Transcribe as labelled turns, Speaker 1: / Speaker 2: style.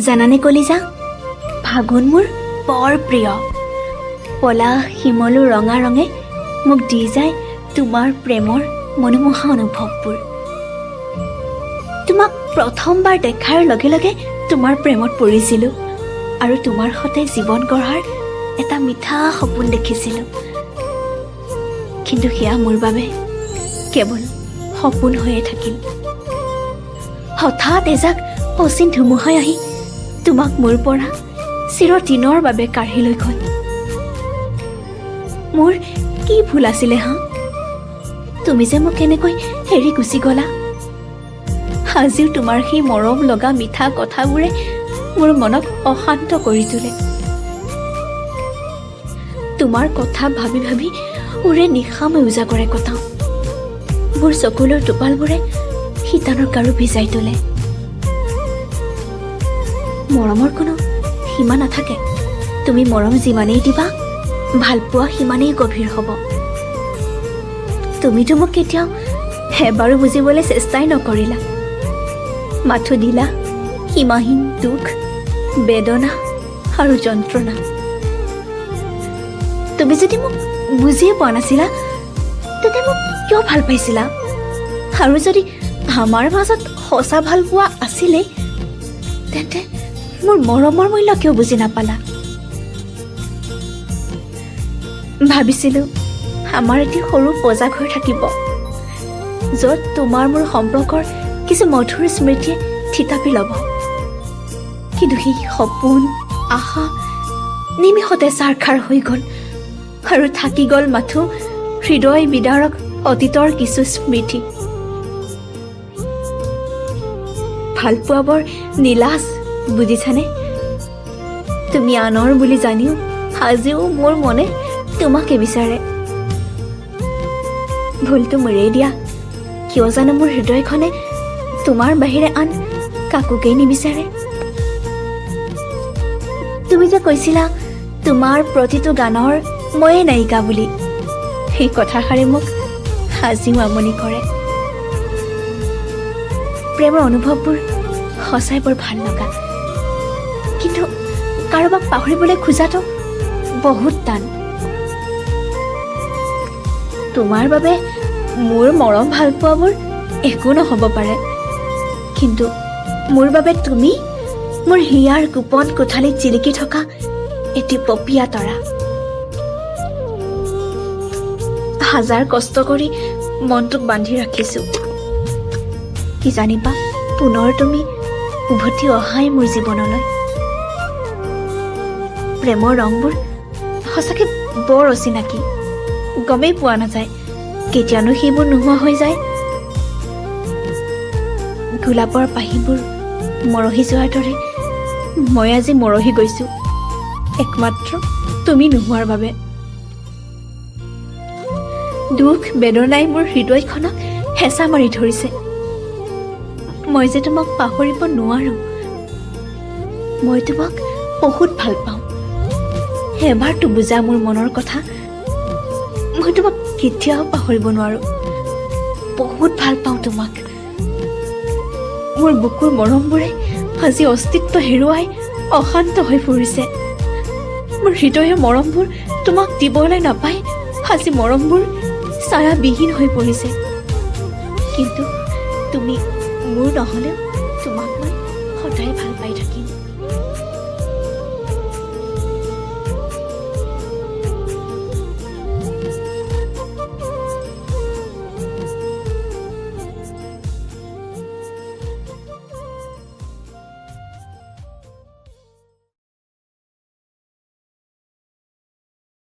Speaker 1: জানানে কলিজা, ফাগুন মোৰ বৰ প্ৰিয়। পলাশ শিমলু ৰঙা ৰঙে মোক দি যায় তোমাৰ প্ৰেমৰ মনোমোহা অনুভৱবোৰ। তোমাক প্ৰথমবাৰ দেখাৰ লগে লগে তোমাৰ প্ৰেমত পৰিছিলোঁ আৰু তোমাৰ সৈতে জীৱন গঢ়াৰ এটা মিঠা সপোন দেখিছিলোঁ। কিন্তু সেয়া মোৰ বাবে কেৱল সপোন হৈয়ে থাকিল। হঠাৎ এজাক অচিন ধুমুহাই আহি তোমাক মোৰ পৰা চিৰদিনৰ বাবে কাঢ়ি লৈ গ'ল। মোৰ কি ভুল আছিলে হা? তুমি যে মোক এনেকৈ এৰি গুচি গ'লা। আজিও তোমাৰ সেই মৰম লগা মিঠা কথাবোৰে মোৰ মনক অশান্ত কৰি তোলে। তোমাৰ কথা ভাবি ভাবি ওৰে নিশা মই উজাগৰে কটাওঁ। মোৰ চকুলৰ টোপালবোৰে শীতানৰ কাৰো ভিজাই তোলে। মৰমৰ কোনো সীমা নাথাকে। তুমি মৰম যিমানেই দিবা, ভালপোৱা সিমানেই গভীৰ হ'ব। তুমিতো মোক কেতিয়াও এবাৰো বুজিবলৈ চেষ্টাই নকৰিলা। মাথো দিলা সীমাহীন দুখ, বেদনা আৰু যন্ত্ৰণা। তুমি যদি মোক বুজিয়ে পোৱা নাছিলা, তেতিয়া মোক কিয় ভাল পাইছিলা? আৰু যদি আমাৰ মাজত সঁচা ভাল পোৱা আছিলেই, তেন্তে মোৰ মৰমৰ মূল্য কিয় বুজি নাপালা? ভাবিছিলোঁ আমাৰ এটি সৰু পজাঘৰ থাকিব, য'ত তোমাৰ মোৰ সম্পৰ্কৰ কিছু মধুৰ স্মৃতিয়ে থিতাপি ল'ব। কিন্তু সেই সপোন, আশা নিমিষতে ছাৰখাৰ হৈ গ'ল আৰু থাকি গ'ল মাথো হৃদয় বিদাৰক অতীতৰ কিছু স্মৃতি। ভালপোৱা বৰ নীলাজ, বুজিছানে? তুমি আনৰ বুলি জানিও আজিও মোৰ মনে তোমাকে বিচাৰে। ভুলটো মোৰেই দিয়া। কিয় জানো মোৰ হৃদয়খনে তোমাৰ বাহিৰে আন কাকোকেই নিবিচাৰে। তুমি যে কৈছিলা তোমাৰ প্ৰতিটো গানৰ ময়ে নায়িকা বুলি, সেই কথাষাৰে মোক আজিও আমনি কৰে। প্ৰেমৰ অনুভৱবোৰ সঁচাই বৰ ভাল লগা, কিন্তু কাৰোবাক পাহৰিবলৈ খোজাটো বহুত টান। তোমাৰ বাবে মোৰ মৰম ভাল পোৱাবোৰ একো নহ'ব পাৰে, কিন্তু মোৰ বাবে তুমি মোৰ হিয়াৰ গোপন কোঠালিত জিলিকি থকা এটি পপীয়া তৰা। হাজাৰ কষ্ট কৰি মনটোক বান্ধি ৰাখিছোঁ, কি জানিবা পুনৰ তুমি উভতি অহাই মোৰ জীৱনলৈ। প্ৰেমৰ ৰংবোৰ সঁচাকৈ বৰ অচিনাকি, গমেই পোৱা নাযায় কেতিয়ানো সেইবোৰ নোহোৱা হৈ যায়। গোলাপৰ পাহিবোৰ মৰহি যোৱাৰ দৰে মই আজি মৰহি গৈছোঁ, একমাত্ৰ তুমি নোহোৱাৰ বাবে। দুখ বেদনাই মোৰ হৃদয়খনক হেঁচা মাৰি ধৰিছে। মই যে তোমাক পাহৰিব নোৱাৰোঁ। মই তোমাক বহুত ভাল পাওঁ। এবাৰতো বুজা মোৰ মনৰ কথা। মই তোমাক কেতিয়াও পাহৰিব নোৱাৰোঁ। বহুত ভাল পাওঁ তোমাক। মোৰ বুকুৰ মৰমবোৰে আজি অস্তিত্ব হেৰুৱাই অশান্ত হৈ পৰিছে। মোৰ হৃদয়ৰ মৰমবোৰ তোমাক দিবলৈ নাপাই আজি মৰমবোৰ ছায়াবিহীন হৈ পৰিছে। কিন্তু তুমি মোৰ নহ'লেও তোমাক মই সদায় ভাল পাই থাকিম।